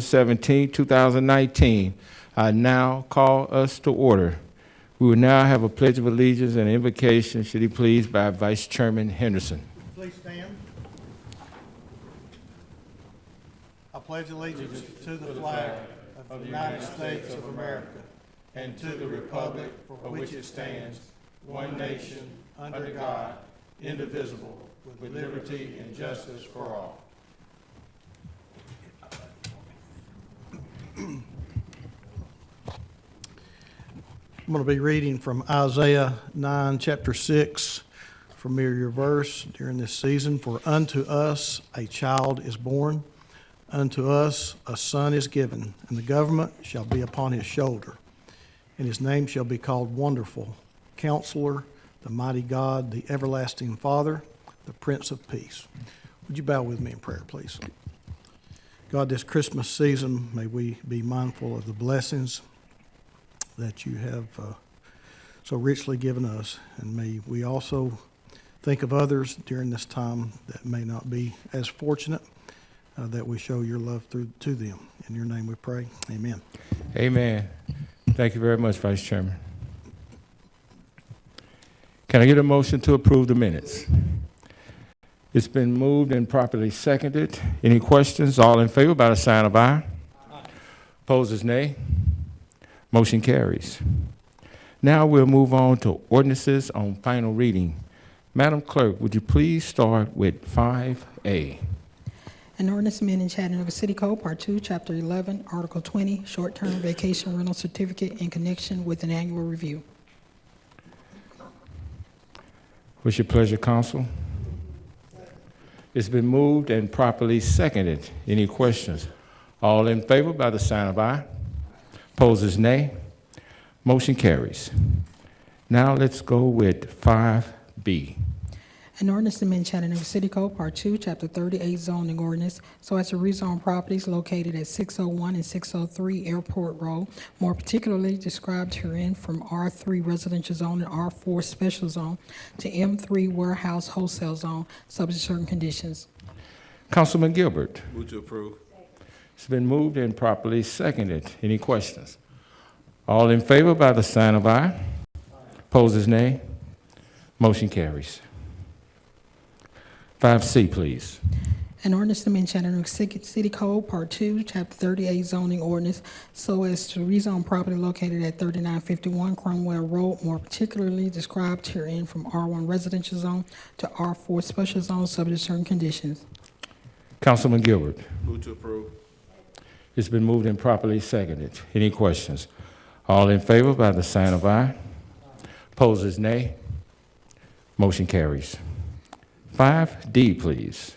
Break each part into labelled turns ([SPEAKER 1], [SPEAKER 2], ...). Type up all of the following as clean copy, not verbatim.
[SPEAKER 1] 17, 2019. I now call us to order. We will now have a pledge of allegiance and invocation, should he please, by Vice Chairman Henderson.
[SPEAKER 2] Please stand. I pledge allegiance to the flag of the United States of America and to the republic for which it stands, one nation, under God, indivisible, with liberty and justice for all. I'm going to be reading from Isaiah 9, chapter 6, familiar verse during this season. For unto us a child is born, unto us a son is given, and the government shall be upon his shoulder. And his name shall be called Wonderful, Counselor, the Mighty God, the Everlasting Father, the Prince of Peace. Would you bow with me in prayer, please? God, this Christmas season, may we be mindful of the blessings that you have so richly given us. And may we also think of others during this time that may not be as fortunate, that we show your love to them. In your name we pray. Amen.
[SPEAKER 1] Amen. Thank you very much, Vice Chairman. Can I get a motion to approve the minutes? It's been moved and properly seconded. Any questions? All in favor by the sign of aye. Opposers, nay. Motion carries. Now we'll move on to ordinances on final reading. Madam Clerk, would you please start with 5A?
[SPEAKER 3] An ordinance amending Chattanooga City Code, Part 2, Chapter 11, Article 20, short-term vacation rental certificate in connection with an annual review.
[SPEAKER 1] What's your pleasure, Council? It's been moved and properly seconded. Any questions? All in favor by the sign of aye. Opposers, nay. Motion carries. Now let's go with 5B.
[SPEAKER 3] An ordinance to amend Chattanooga City Code, Part 2, Chapter 38, zoning ordinance, so as to rezone properties located at 601 and 603 Airport Road, more particularly described herein from R3 residential zone and R4 special zone to M3 warehouse wholesale zone, subject to certain conditions.
[SPEAKER 1] Councilman Gilbert.
[SPEAKER 4] Move to approve.
[SPEAKER 1] It's been moved and properly seconded. Any questions? All in favor by the sign of aye. Opposers, nay. Motion carries. 5C, please.
[SPEAKER 3] An ordinance to amend Chattanooga City Code, Part 2, Chapter 38, zoning ordinance, so as to rezone property located at 3951 Cromwell Road, more particularly described herein from R1 residential zone to R4 special zone, subject to certain conditions.
[SPEAKER 1] Councilman Gilbert.
[SPEAKER 4] Move to approve.
[SPEAKER 1] It's been moved and properly seconded. Any questions? All in favor by the sign of aye. Opposers, nay. Motion carries. 5D, please.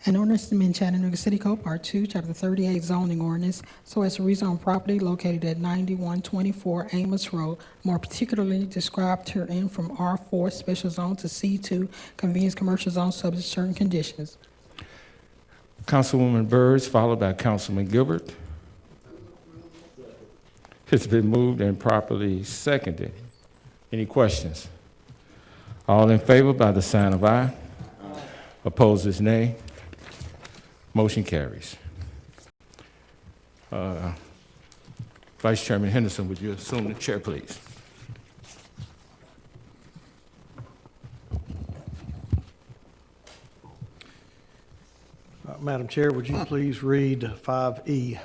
[SPEAKER 3] An ordinance to amend Chattanooga City Code, Part 2, Chapter 38, zoning ordinance, so as to rezone property located at 9124 Amos Road, more particularly described herein from R4 special zone to C2 convenience commercial zone, subject to certain conditions.
[SPEAKER 1] Councilwoman Burrs, followed by Councilman Gilbert. It's been moved and properly seconded. Any questions? All in favor by the sign of aye. Opposers, nay. Motion carries. Vice Chairman Henderson, would you assume the chair, please?
[SPEAKER 2] Madam Chair, would you please read 5E?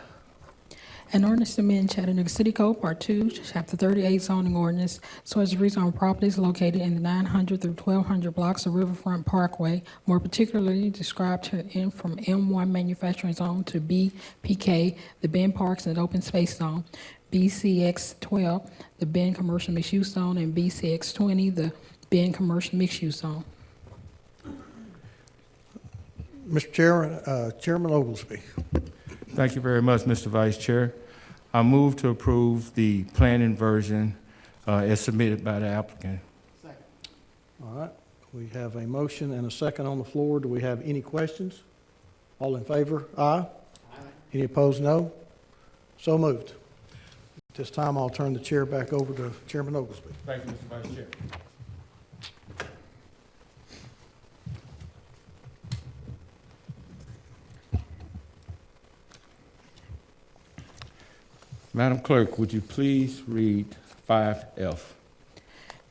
[SPEAKER 3] An ordinance to amend Chattanooga City Code, Part 2, Chapter 38, zoning ordinance, so as to rezone properties located in the 900 through 1200 blocks of Riverfront Parkway, more particularly described herein from M1 manufacturing zone to BPK, the Ben Parks and Open Space Zone, BCX 12, the Ben Commercial Mixed Use Zone, and BCX 20, the Ben Commercial Mixed Use Zone.
[SPEAKER 2] Mr. Chair, Chairman Oglesby.
[SPEAKER 1] Thank you very much, Mr. Vice Chair. I move to approve the planning version as submitted by the applicant.
[SPEAKER 2] Second. All right. We have a motion and a second on the floor. Do we have any questions? All in favor? Aye. Aye. Any opposed? No. So moved. At this time, I'll turn the chair back over to Chairman Oglesby.
[SPEAKER 1] Thank you, Mr. Vice Chair. Madam Clerk, would you please read 5F?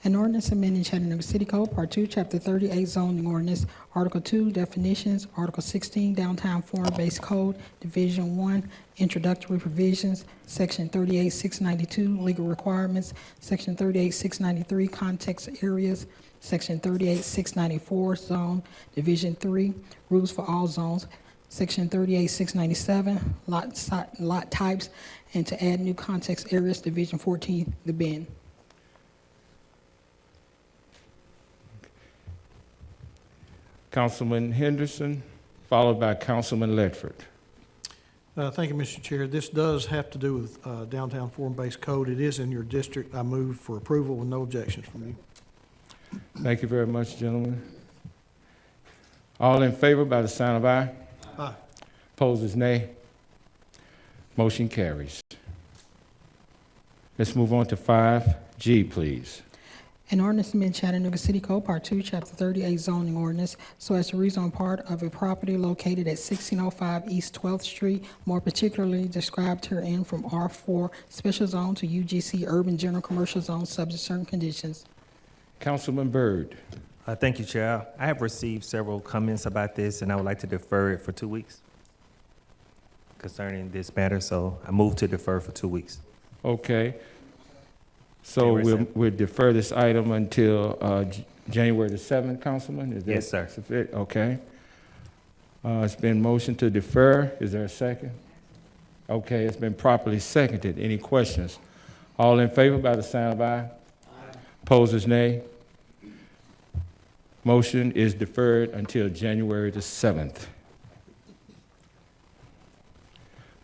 [SPEAKER 3] An ordinance amending Chattanooga City Code, Part 2, Chapter 38, zoning ordinance, Article 2, definitions, Article 16, downtown foreign-based code, Division 1, introductory provisions, Section 38-692, legal requirements, Section 38-693, context areas, Section 38-694, zone, Division 3, rules for all zones, Section 38-697, lot types, and to add new context areas, Division 14, the Bend.
[SPEAKER 1] Councilman Henderson, followed by Councilman Ledford.
[SPEAKER 2] Thank you, Mr. Chair. This does have to do with downtown foreign-based code. It is in your district. I move for approval with no objections from you.
[SPEAKER 1] Thank you very much, gentlemen. All in favor by the sign of aye.
[SPEAKER 2] Aye.
[SPEAKER 1] Opposed, nay. Motion carries. Let's move on to 5G, please.
[SPEAKER 3] An ordinance amending Chattanooga City Code, Part 2, Chapter 38, zoning ordinance, so as to rezone part of a property located at 1605 East 12th Street, more particularly described herein from R4 Special Zone to UGC Urban General Commercial Zone, subject to certain conditions.
[SPEAKER 1] Councilman Byrd.
[SPEAKER 4] Thank you, Chair. I have received several comments about this, and I would like to defer it for 2 weeks concerning this matter, so I move to defer for 2 weeks.
[SPEAKER 1] Okay. So we'll defer this item until January the 7th, Councilman? Is that
[SPEAKER 4] Yes, sir.
[SPEAKER 1] sufficient? Okay. It's been motioned to defer. Is there a second? Okay, it's been properly seconded. Any questions? All in favor by the sign of aye. Opposers, nay. Motion is deferred until January the 7th.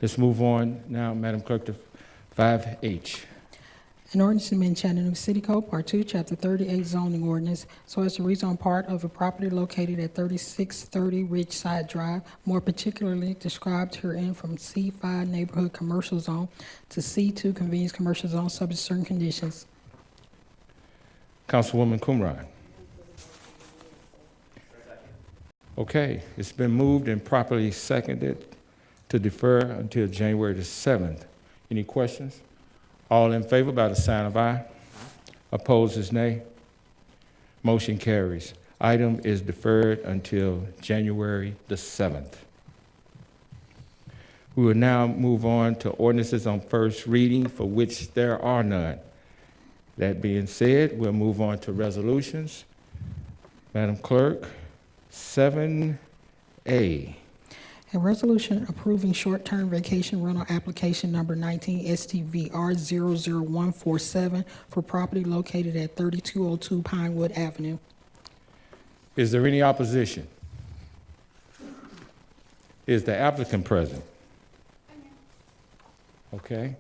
[SPEAKER 1] Let's move on now, Madam Clerk, to 5H.
[SPEAKER 3] An ordinance amending Chattanooga City Code, Part 2, Chapter 38, zoning ordinance, so as to rezone part of a property located at 3630 Ridgeside Drive, more particularly described herein from C5 Neighborhood Commercial Zone to C2 Convenience Commercial Zone, subject to certain conditions.
[SPEAKER 1] Councilwoman Kumran. Okay, it's been moved and properly seconded to defer until January the 7th. Any questions? All in favor by the sign of aye. Opposed is nay. Motion carries. Item is deferred until January the 7th. We will now move on to ordinances on first reading, for which there are none. That being said, we'll move on to resolutions. Madam Clerk, 7A.
[SPEAKER 3] A resolution approving short-term vacation rental application number 19 STVR 00147 for property located at 3202 Pinewood Avenue.
[SPEAKER 1] Is there any opposition? Is the applicant present? Okay.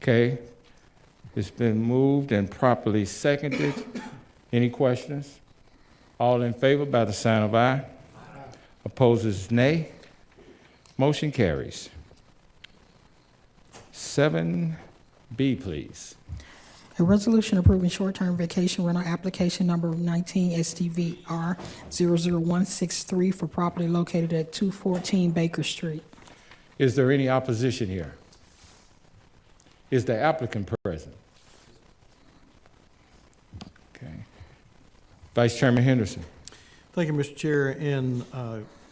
[SPEAKER 1] Okay. It's been moved and properly seconded. Any questions? All in favor by the sign of aye. Opposes nay. Motion carries. 7B, please.
[SPEAKER 3] A resolution approving short-term vacation rental application number 19 STVR 00163 for property located at 214 Baker Street.
[SPEAKER 1] Is there any opposition here? Is the applicant present? Okay. Vice Chairman Henderson.
[SPEAKER 2] Thank you, Mr. Chair. In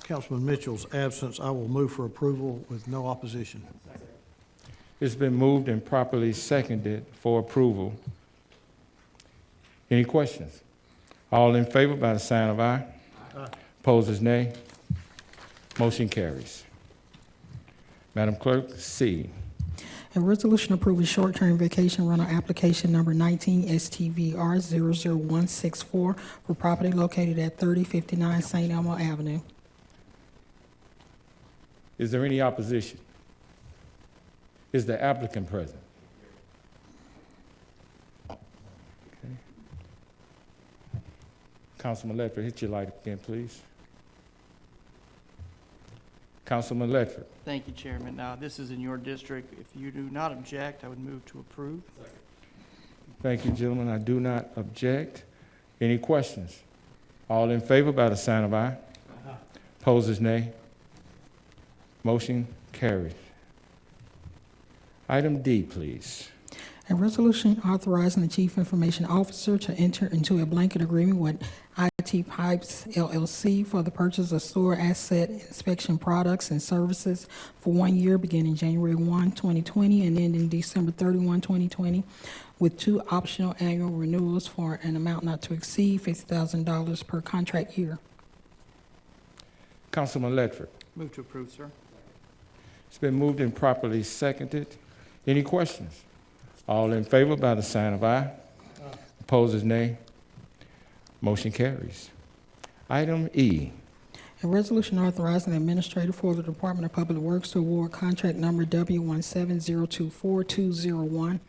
[SPEAKER 2] Councilman Mitchell's absence, I will move for approval with no opposition.
[SPEAKER 1] It's been moved and properly seconded for approval. Any questions? All in favor by the sign of aye.
[SPEAKER 2] Aye.
[SPEAKER 1] Opposes nay. Motion carries. Madam Clerk, C.
[SPEAKER 3] A resolution approving short-term vacation rental application number 19 STVR 00164 for property located at 3059 St. Elmo Avenue.
[SPEAKER 1] Is there any opposition? Is the applicant present? Okay. Councilman Ledford, hit your light again, please. Councilman Ledford.
[SPEAKER 5] Thank you, Chairman. Now, this is in your district. If you do not object, I would move to approve.
[SPEAKER 1] Thank you, gentlemen. I do not object. Any questions? All in favor by the sign of aye. Opposes nay. Motion carries. Item D, please.
[SPEAKER 3] A resolution authorizing the Chief Information Officer to enter into a blanket agreement with IT Pipes LLC for the purchase of sewer asset inspection products and services for 1 year beginning January 1, 2020 and ending December 31, 2020, with 2 optional annual renewals for an amount not to exceed $50,000 per contract year.
[SPEAKER 1] Councilman Ledford.
[SPEAKER 5] Move to approve, sir.
[SPEAKER 1] It's been moved and properly seconded. Any questions? All in favor by the sign of aye. Opposers, nay. Motion carries. Item E.
[SPEAKER 3] A resolution authorizing the administrator for the Department of Public Works to award contract number W170242201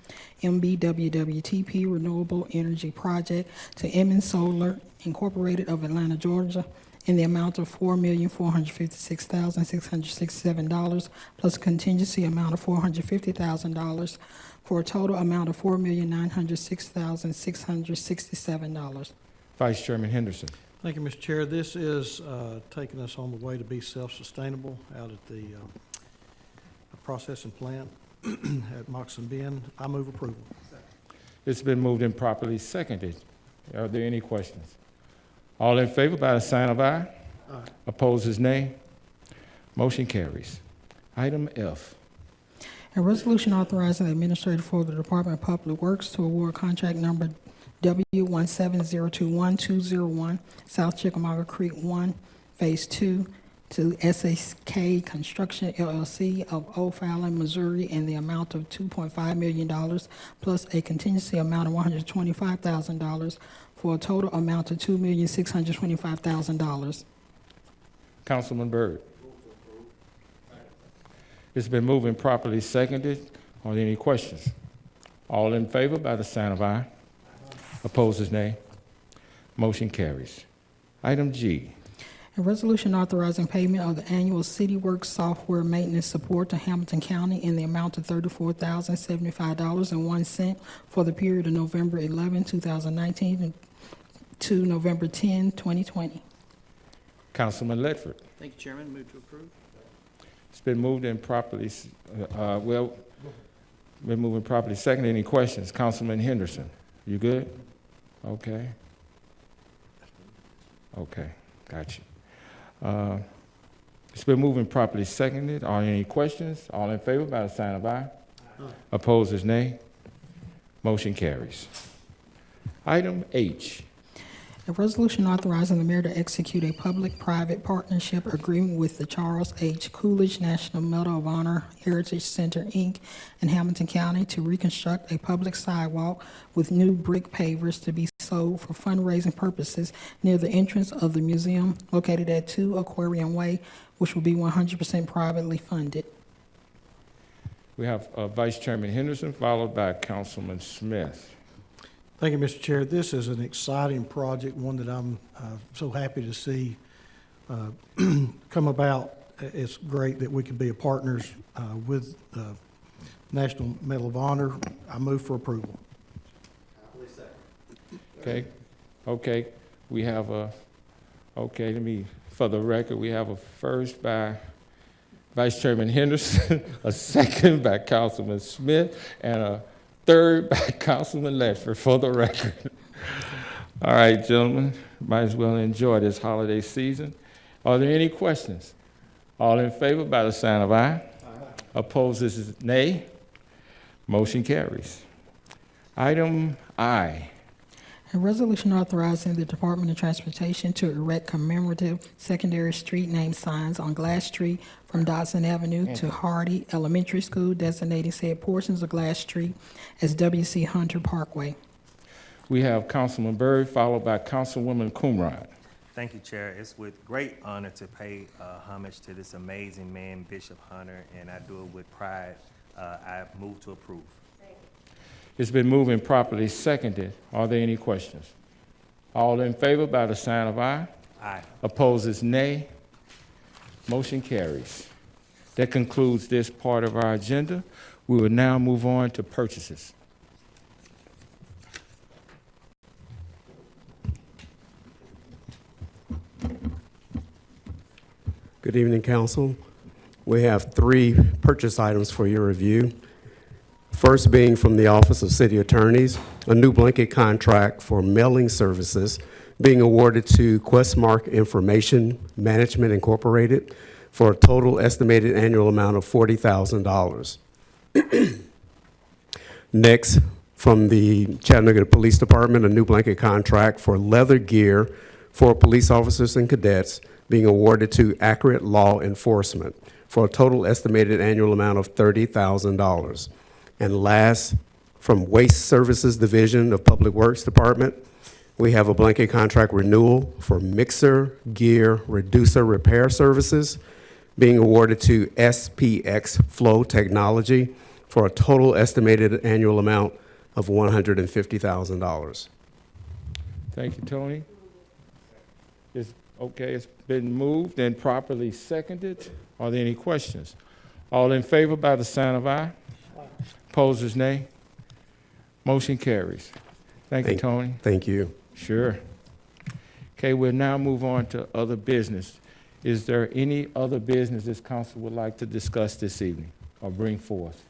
[SPEAKER 3] MBWWTP Renewable Energy Project to Emmons Solar Incorporated of Atlanta, Georgia, in the amount of $4,456,667 plus a contingency amount of $450,000 for a total amount of $4,906,667.
[SPEAKER 1] Vice Chairman Henderson.
[SPEAKER 2] Thank you, Mr. Chair. This is taking us on the way to be self-sustainable out at the processing plant at Moxon Bend. I move approval.
[SPEAKER 1] It's been moved and properly seconded. Are there any questions? All in favor by the sign of aye. Opposers, nay. Motion carries. Item F.
[SPEAKER 3] A resolution authorizing the administrator for the Department of Public Works to award contract number W170212201 South Chickamauga Creek 1, Phase 2 to SAK Construction LLC of O'Fallon, Missouri, in the amount of $2.5 million plus a contingency amount of $125,000 for a total amount of $2,625,000.
[SPEAKER 1] Councilman Byrd. It's been moved and properly seconded. Are there any questions? All in favor by the sign of aye. Opposers, nay. Motion carries. Item G.
[SPEAKER 3] A resolution authorizing payment of the annual City Works software maintenance support to Hamilton County in the amount of $34,075.01 for the period of November 11, 2019 to November 10, 2020.
[SPEAKER 1] Councilman Ledford.
[SPEAKER 5] Thank you, Chairman. Move to approve.
[SPEAKER 1] It's been moved and properly, been moved and properly seconded. Any questions? Councilman Henderson, you good? Okay. Okay, got you. It's been moved and properly seconded. Are there any questions? All in favor by the sign of aye. Opposers, nay. Motion carries. Item H.
[SPEAKER 3] A resolution authorizing the mayor to execute a public-private partnership agreement with the Charles H. Coolidge National Medal of Honor Heritage Center, Inc. in Hamilton County to reconstruct a public sidewalk with new brick pavers to be sold for fundraising purposes near the entrance of the museum located at 2 Aquarium Way, which will be 100% privately funded.
[SPEAKER 1] We have Vice Chairman Henderson, followed by Councilman Smith.
[SPEAKER 2] Thank you, Mr. Chair. This is an exciting project, one that I'm so happy to see come about. It's great that we can be partners with the National Medal of Honor. I move for approval.
[SPEAKER 1] Okay, we have for the record, we have a first by Vice Chairman Henderson, a second by Councilman Smith, and a third by Councilman Ledford, for the record. All right, gentlemen, might as well enjoy this holiday season. Are there any questions? All in favor by the sign of aye. Opposed is nay. Motion carries. Item I.
[SPEAKER 3] A resolution authorizing the Department of Transportation to erect commemorative secondary street name signs on Glass Street from Dodson Avenue to Hardy Elementary School, designating said portions of Glass Street as W.C. Hunter Parkway.
[SPEAKER 1] We have Councilman Byrd, followed by Councilwoman Coonrod.
[SPEAKER 4] Thank you, Chair. It's with great honor to pay homage to this amazing man, Bishop Hunter, and I do it with pride. I move to approve.
[SPEAKER 1] It's been moved and properly seconded. Are there any questions? All in favor by the sign of aye.
[SPEAKER 4] Aye.
[SPEAKER 1] Opposed is nay. Motion carries. That concludes this part of our agenda. We will now move on to purchases.
[SPEAKER 6] Good evening, Council. We have 3 purchase items for your review. First being from the Office of City Attorneys, a new blanket contract for mailing services being awarded to Questmark Information Management Incorporated for a total estimated annual amount of $40,000. Next, from the Chattanooga Police Department, a new blanket contract for leather gear for police officers and cadets being awarded to Accurate Law Enforcement for a total estimated annual amount of $30,000. And last, from Waste Services Division of Public Works Department, we have a blanket contract renewal for mixer gear reducer repair services being awarded to SPX Flow Technology for a total estimated annual amount of $150,000.
[SPEAKER 1] Thank you, Tony. It's been moved and properly seconded. Are there any questions? All in favor by the sign of aye. Opposers, nay. Motion carries. Thank you, Tony.
[SPEAKER 6] Thank you.
[SPEAKER 1] Sure. Okay, we'll now move on to other business. Is there any other business this council would like to discuss this evening or bring forth?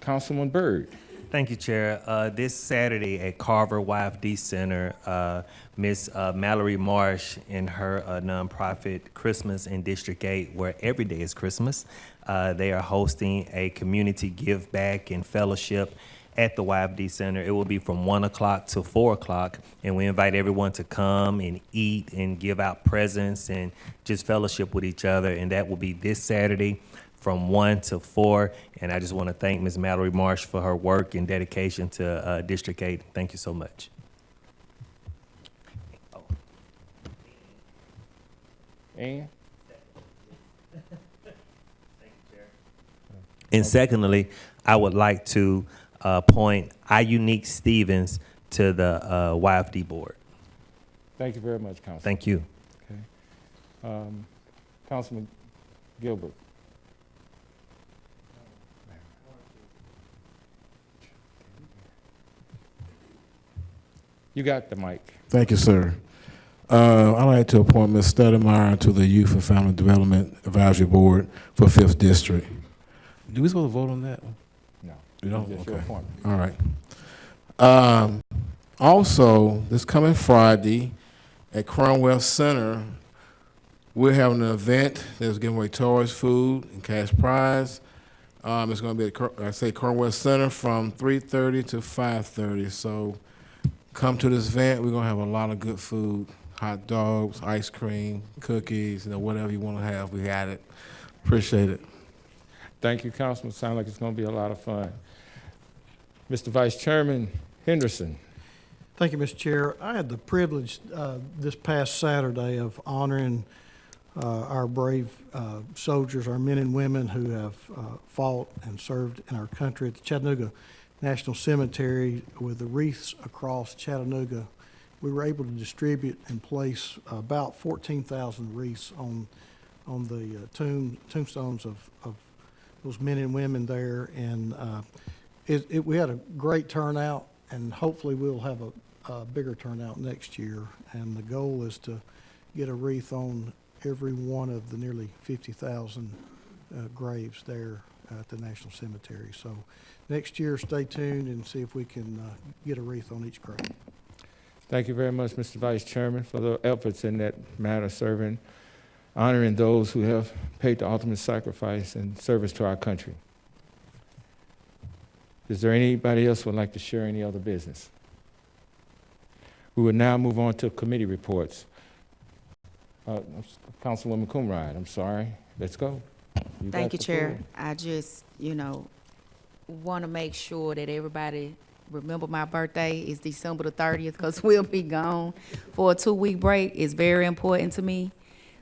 [SPEAKER 1] Councilman Byrd.
[SPEAKER 4] Thank you, Chair. This Saturday at Carver YFD Center, Miss Mallory Marsh and her nonprofit Christmas in District 8, where every day is Christmas, they are hosting a community give back and fellowship at the YFD Center. It will be from 1 o'clock to 4 o'clock, and we invite everyone to come and eat and give out presents and just fellowship with each other, and that will be this Saturday from 1 to 4, and I just want to thank Ms. Mallory Marsh for her work and dedication to District 8. Thank you so much.
[SPEAKER 1] Ann?
[SPEAKER 4] And secondly, I would like to appoint Unique Stevens to the YFD board.
[SPEAKER 1] Thank you very much, Councilman.
[SPEAKER 4] Thank you.
[SPEAKER 1] Okay. Councilman Gilbert. You got the mic.
[SPEAKER 7] Thank you, sir. I'd like to appoint Ms. Stoudemire to the Youth and Family Development Advisory Board for 5th District. Do we supposed to vote on that one?
[SPEAKER 1] No.
[SPEAKER 7] You don't?
[SPEAKER 1] Just your
[SPEAKER 7] Okay.
[SPEAKER 1] appointment.
[SPEAKER 7] All right. Also, this coming Friday at Cromwell Center, we're having an event that's giving away toys, food, and cash prize. It's going to be at, Cromwell Center from 3:30 to 5:30. So come to this event. We're going to have a lot of good food, hot dogs, ice cream, cookies, whatever you want to have. We got it. Appreciate it.
[SPEAKER 1] Thank you, Councilman. Sounds like it's going to be a lot of fun. Mr. Vice Chairman Henderson.
[SPEAKER 2] Thank you, Mr. Chair. I had the privilege this past Saturday of honoring our brave soldiers, our men and women who have fought and served in our country at the Chattanooga National Cemetery with the wreaths across Chattanooga. We were able to distribute and place about 14,000 wreaths on the tombstones of those men and women there, and we had a great turnout, and hopefully we'll have a bigger turnout next year. And the goal is to get a wreath on every one of the nearly 50,000 graves there at the National Cemetery. So next year, stay tuned and see if we can get a wreath on each grave.
[SPEAKER 1] Thank you very much, Mr. Vice Chairman, for the efforts in that matter, honoring those who have paid the ultimate sacrifice and service to our country. Is there anybody else who would like to share any other business? We will now move on to committee reports. Councilwoman Coonrod, I'm sorry. Let's go.
[SPEAKER 8] Thank you, Chair. I just, want to make sure that everybody remember my birthday is December the 30th because we'll be gone for a 2-week break. It's very important to me.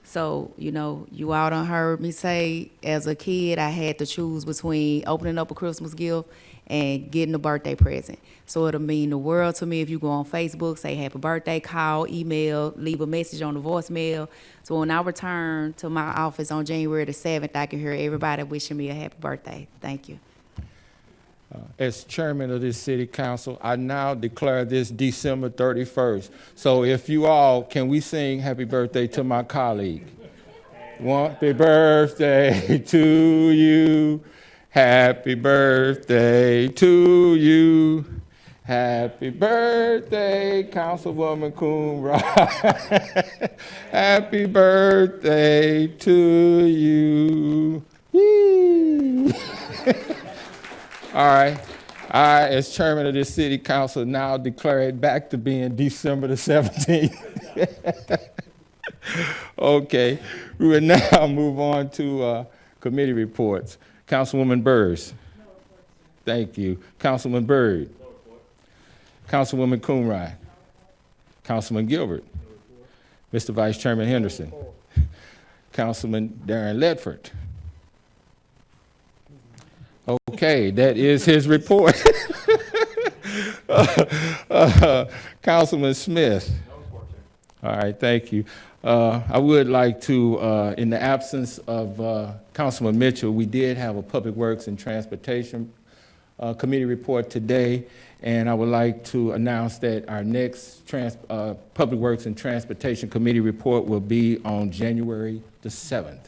[SPEAKER 8] So, you all done heard me say, as a kid, I had to choose between opening up a Christmas gift and getting a birthday present. So it'll mean the world to me if you go on Facebook, say happy birthday, call, email, leave a message on the voicemail. So when I return to my office on January the 7th, I can hear everybody wishing me a happy birthday. Thank you.
[SPEAKER 1] As chairman of this city council, I now declare this December 31st. So if you all, can we sing happy birthday to my colleague? Happy birthday to you. Happy birthday to you. Happy birthday, Councilwoman Coonrod. Happy birthday to you. Yee. All right. I, as chairman of this city council, now declare it back to being December the 17th. Okay. We will now move on to committee reports. Councilwoman Burrs. Thank you. Councilman Byrd. Councilwoman Coonrod. Councilman Gilbert. Mr. Vice Chairman Henderson. Councilman Darren Ledford. Okay, that is his report. Councilman Smith. All right, thank you. I would like to, in the absence of Councilman Mitchell, we did have a Public Works and Transportation Committee report today, and I would like to announce that our next Public Works and Transportation Committee report will be on January the 7th.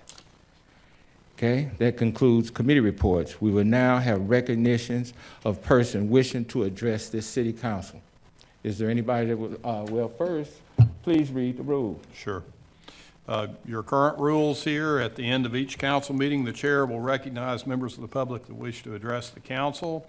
[SPEAKER 1] Okay, that concludes committee reports. We will now have recognitions of persons wishing to address this city council. Is there anybody that would, well, first, please read the rule.
[SPEAKER 9] Sure. Your current rules here, at the end of each council meeting, the chair will recognize members of the public that wish to address the council.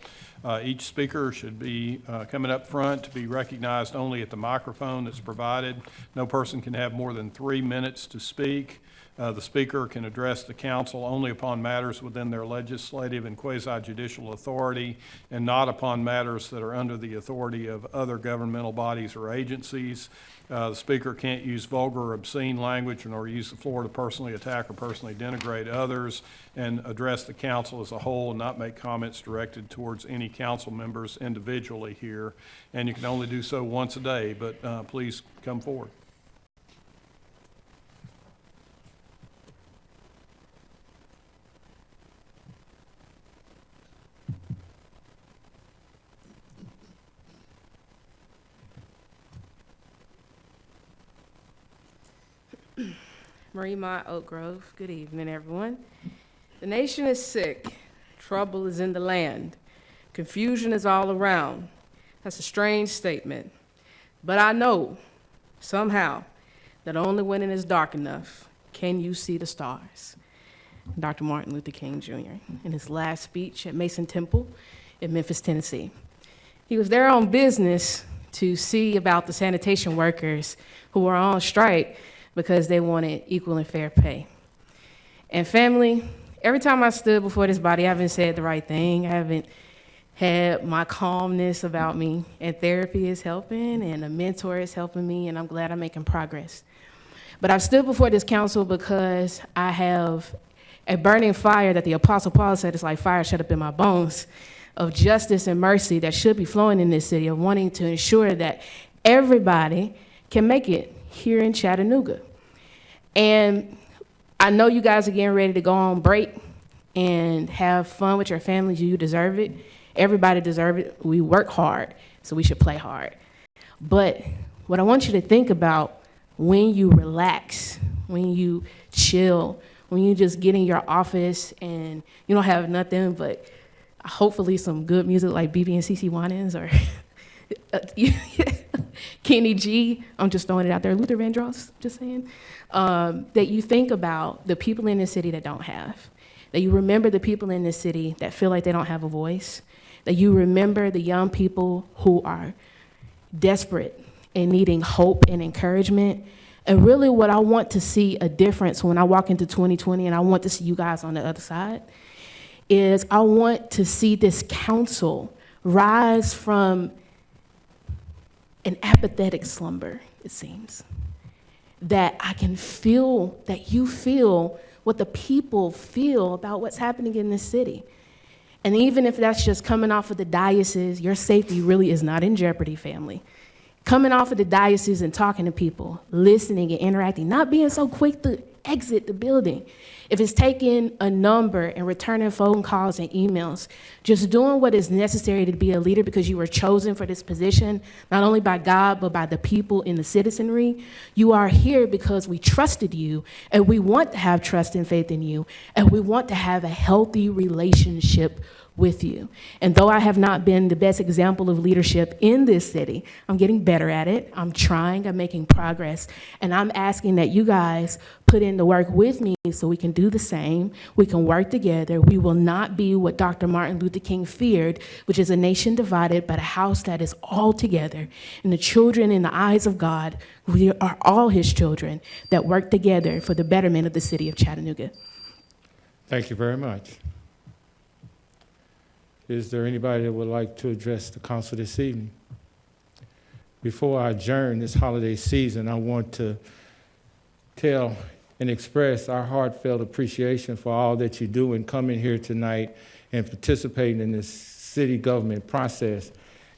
[SPEAKER 9] Each speaker should be coming up front to be recognized only at the microphone that's provided. No person can have more than 3 minutes to speak. The speaker can address the council only upon matters within their legislative and quasi-judicial authority, and not upon matters that are under the authority of other governmental bodies or agencies. The speaker can't use vulgar or obscene language, nor use the floor to personally attack or personally denigrate others, and address the council as a whole and not make comments directed towards any council members individually here. And you can only do so once a day, but please come forward.
[SPEAKER 10] Marie Mott, Oak Grove. Good evening, everyone. The nation is sick. Trouble is in the land. Confusion is all around. That's a strange statement. But I know, somehow, that only when it is dark enough can you see the stars. Dr. Martin Luther King Jr. in his last speech at Mason Temple in Memphis, Tennessee. He was there on business to see about the sanitation workers who were on strike because they wanted equal and fair pay. And family, every time I stood before this body, I haven't said the right thing. I haven't had my calmness about me. And therapy is helping, and a mentor is helping me, and I'm glad I'm making progress. But I've stood before this council because I have a burning fire that the Apostle Paul said is like fire shut up in my bones, of justice and mercy that should be flowing in this city, of wanting to ensure that everybody can make it here in Chattanooga. And I know you guys are getting ready to go on break and have fun with your families. You deserve it. Everybody deserves it. We work hard, so we should play hard. But what I want you to think about when you relax, when you chill, when you just get in your office and you don't have nothing but hopefully some good music like BB and CeCe Winans or Kenny G, I'm just throwing it out there, Luther Vandross, just saying, that you think about the people in the city that don't have, that you remember the people in the city that feel like they don't have a voice, that you remember the young people who are desperate and needing hope and encouragement. And really what I want to see a difference when I walk into 2020, and I want to see you guys on the other side, is I want to see this council rise from an apathetic slumber, it seems. That I can feel, that you feel what the people feel about what's happening in this city. And even if that's just coming off of the diocese, your safety really is not in jeopardy, family. Coming off of the diocese and talking to people, listening and interacting, not being so quick to exit the building. If it's taking a number and returning phone calls and emails, just doing what is necessary to be a leader because you were chosen for this position, not only by God, but by the people in the citizenry. You are here because we trusted you, and we want to have trust and faith in you, and we want to have a healthy relationship with you. And though I have not been the best example of leadership in this city, I'm getting better at it. I'm trying, I'm making progress, and I'm asking that you guys put in the work with me so we can do the same. We can work together. We will not be what Dr. Martin Luther King feared, which is a nation divided, but a house that is all together. And the children in the eyes of God, we are all his children that work together for the betterment of the city of Chattanooga.
[SPEAKER 1] Thank you very much. Is there anybody that would like to address the council this evening? Before I adjourn this holiday season, I want to tell and express our heartfelt appreciation for all that you do in coming here tonight and participating in this city government process,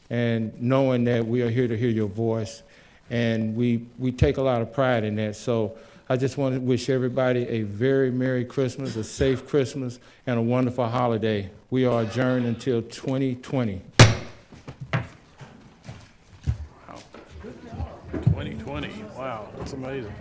[SPEAKER 1] and knowing that we are here to hear your voice, and we take a lot of pride in that. So I just want to wish everybody a very Merry Christmas, a safe Christmas, and a wonderful holiday. We are adjourned until 2020.
[SPEAKER 9] Wow. 2020, wow, that's amazing.